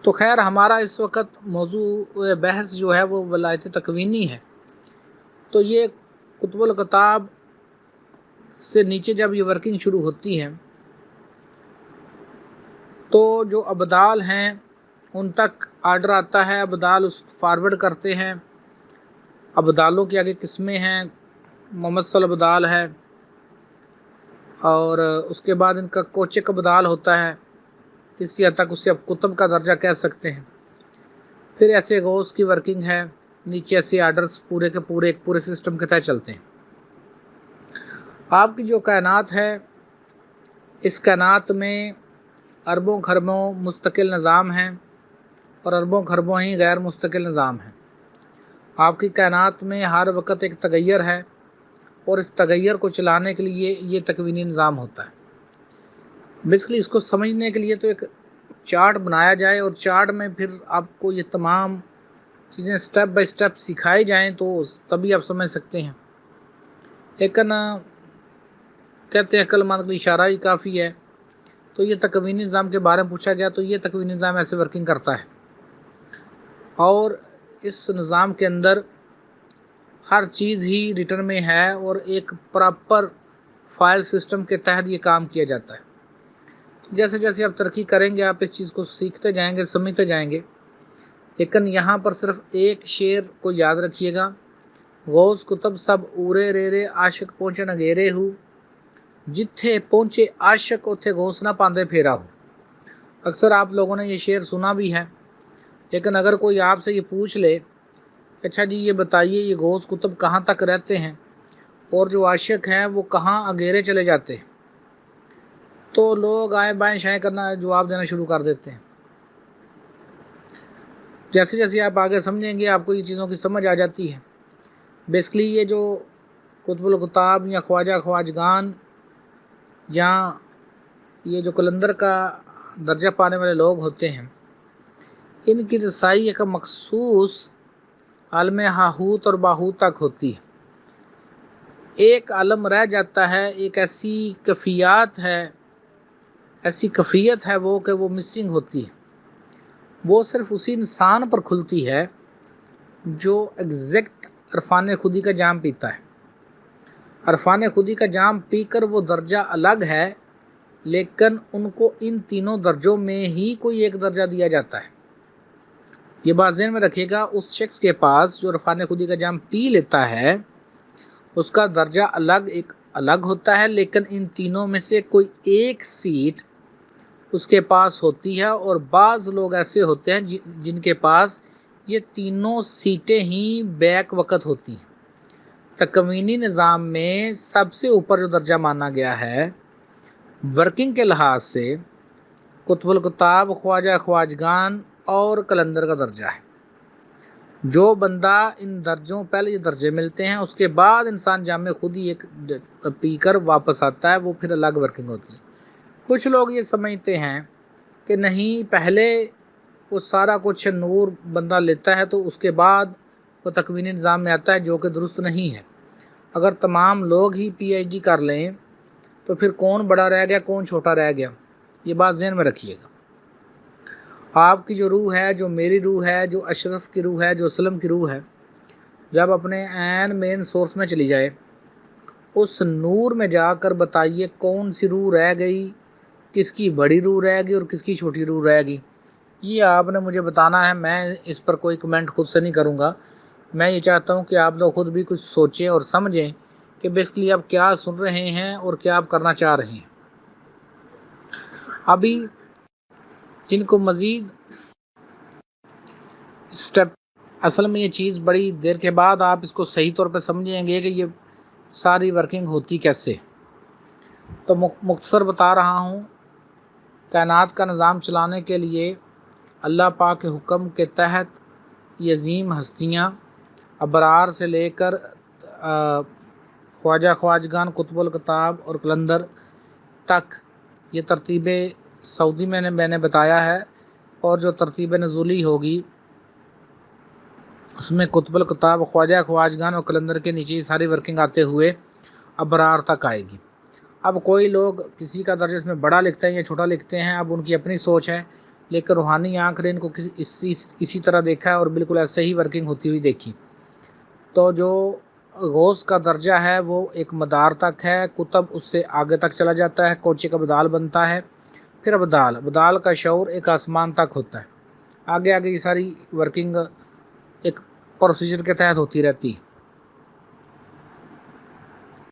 تو خیر ہمارا اس وقت موضوع بحث جو ہے وہ ولایت تکوینی ہے۔ تو یہ کتب الکتاب سے نیچے جب یہ ورکنگ شروع ہوتی ہے تو جو ابدال ہیں ان تک آرڈر آتا ہے، ابدال اس فارورڈ کرتے ہیں۔ ابدالوں کی آگے قسمیں ہیں، ممثل ابدال ہے، اور اس کے بعد ان کا کوچک ابدال ہوتا ہے، کسی حد تک اسے اب کتب کا درجہ کہہ سکتے ہیں۔ پھر ایسے غوث کی ورکنگ ہے، نیچے ایسے آرڈرز پورے کے پورے ایک پورے سسٹم کے تحت چلتے ہیں۔ آپ کی جو کائنات ہے، اس کائنات میں اربوں خربوں مستقل نظام ہیں اور اربوں خربوں ہی غیر مستقل نظام ہیں۔ آپ کی کائنات میں ہر وقت ایک تغیر ہے، اور اس تغیر کو چلانے کے لیے یہ تکوینی نظام ہوتا ہے۔ بیسکلی اس کو سمجھنے کے لیے تو ایک چارٹ بنایا جائے، اور چارٹ میں پھر آپ کو یہ تمام چیزیں سٹیپ بائی سٹیپ سکھائی جائیں تو تبھی آپ سمجھ سکتے ہیں۔ لیکن کہتے ہیں عقل مند کے لیے اشارہ ہی کافی ہے۔ تو یہ تکوینی نظام کے بارے میں پوچھا گیا، تو یہ تکوینی نظام ایسے ورکنگ کرتا ہے، اور اس نظام کے اندر ہر چیز ہی ریٹرن میں ہے، اور ایک پراپر فائل سسٹم کے تحت یہ کام کیا جاتا ہے۔ جیسے جیسے آپ ترقی کریں گے آپ اس چیز کو سیکھتے جائیں گے، سمجھتے جائیں گے۔ لیکن یہاں پر صرف ایک شعر کو یاد رکھیے گا، غوث کتب سب اورے ریرے عاشق پہنچے نگیرے ہو، جتھے پہنچے عاشق اوتھے غوث نہ پاندے پھیرا ہو۔ اکثر آپ لوگوں نے یہ شعر سنا بھی ہے، لیکن اگر کوئی آپ سے یہ پوچھ لے اچھا جی یہ بتائیے یہ غوث کتب کہاں تک رہتے ہیں اور جو عاشق ہیں وہ کہاں اگیرے چلے جاتے ہیں، تو لوگ آئیں بائیں شائیں کرنا جواب دینا شروع کر دیتے ہیں۔ جیسے جیسے آپ آگے سمجھیں گے آپ کو یہ چیزوں کی سمجھ آ جاتی ہے۔ بیسکلی یہ جو کتب الکتاب یا خواجہ خواجگان یا یہ جو قلندر کا درجہ پانے والے لوگ ہوتے ہیں، ان کی رسائی ایک مخصوص عالم ہاہوت اور باہوت تک ہوتی ہے۔ ایک عالم رہ جاتا ہے، ایک ایسی کیفیت ہے وہ کہ وہ مسنگ ہوتی ہے۔ وہ صرف اسی انسان پر کھلتی ہے جو ایگزیکٹ عرفان خودی کا جام پیتا ہے۔ عرفان خودی کا جام پی کر وہ درجہ الگ ہے، لیکن ان کو ان تینوں درجوں میں ہی کوئی ایک درجہ دیا جاتا ہے۔ یہ بات ذہن میں رکھیے گا، اس شخص کے پاس جو عرفان خودی کا جام پی لیتا ہے اس کا درجہ الگ ہوتا ہے، لیکن ان تینوں میں سے کوئی ایک سیٹ اس کے پاس ہوتی ہے، اور بعض لوگ ایسے ہوتے ہیں جن کے پاس یہ تینوں سیٹیں ہی بیک وقت ہوتی ہیں۔ تکوینی نظام میں سب سے اوپر جو درجہ مانا گیا ہے ورکنگ کے لحاظ سے کتب الکتاب، خواجہ خواجگان اور قلندر کا درجہ ہے۔ جو بندہ ان درجوں پہلے یہ درجے ملتے ہیں، اس کے بعد انسان جام خودی ایک پی کر واپس آتا ہے، وہ پھر الگ ورکنگ ہوتی ہے۔ کچھ لوگ یہ سمجھتے ہیں کہ نہیں، پہلے وہ سارا کچھ نور بندہ لیتا ہے تو اس کے بعد وہ تکوینی نظام میں آتا ہے، جو کہ درست نہیں ہے۔ اگر تمام لوگ ہی پی ایچ ڈی کر لیں تو پھر کون بڑا رہ گیا کون چھوٹا رہ گیا، یہ بات ذہن میں رکھیے گا۔ آپ کی جو روح ہے، جو میری روح ہے، جو اشرف کی روح ہے، جو اسلم کی روح ہے، جب اپنے عین مین سورس میں چلی جائے، اس نور میں جا کر بتائیے کون سی روح رہ گئی، کس کی بڑی روح رہ گئی اور کس کی چھوٹی روح رہ گئی، یہ آپ نے مجھے بتانا ہے۔ میں اس پر کوئی کمنٹ خود سے نہیں کروں گا۔ میں یہ چاہتا ہوں کہ آپ لوگ خود بھی کچھ سوچیں اور سمجھیں کہ بیسکلی آپ کیا سن رہے ہیں اور کیا آپ کرنا چاہ رہے ہیں۔ ابھی جن کو مزید سٹیپ، اصل میں یہ چیز بڑی دیر کے بعد آپ اس کو صحیح طور پہ سمجھیں گے کہ یہ ساری ورکنگ ہوتی کیسے، تو مختصر بتا رہا ہوں۔ کائنات کا نظام چلانے کے لیے اللہ پاک کے حکم کے تحت یہ عظیم ہستیاں ابرار سے لے کر خواجہ خواجگان، کتب الکتاب اور قلندر تک یہ ترتیب سعودی میں نے بتایا ہے، اور جو ترتیب نزولی ہوگی اس میں کتب الکتاب، خواجہ خواجگان اور قلندر کے نیچے ساری ورکنگ آتے ہوئے ابرار تک آئے گی۔ اب کوئی لوگ کسی کا درجہ اس میں بڑا لکھتے ہیں یا چھوٹا لکھتے ہیں، اب ان کی اپنی سوچ ہے۔ لیکن روحانی آنکھ نے ان کو اسی طرح دیکھا ہے اور بالکل ایسے ہی ورکنگ ہوتی ہوئی دیکھی۔ تو جو غوث کا درجہ ہے وہ ایک مدار تک ہے، قطب اس سے آگے تک چلا جاتا ہے، کوچے کا بدال بنتا ہے، پھر بدال کا شعور ایک آسمان تک ہوتا ہے۔ آگے یہ ساری ورکنگ ایک پروسیجر کے تحت ہوتی رہتی ہے۔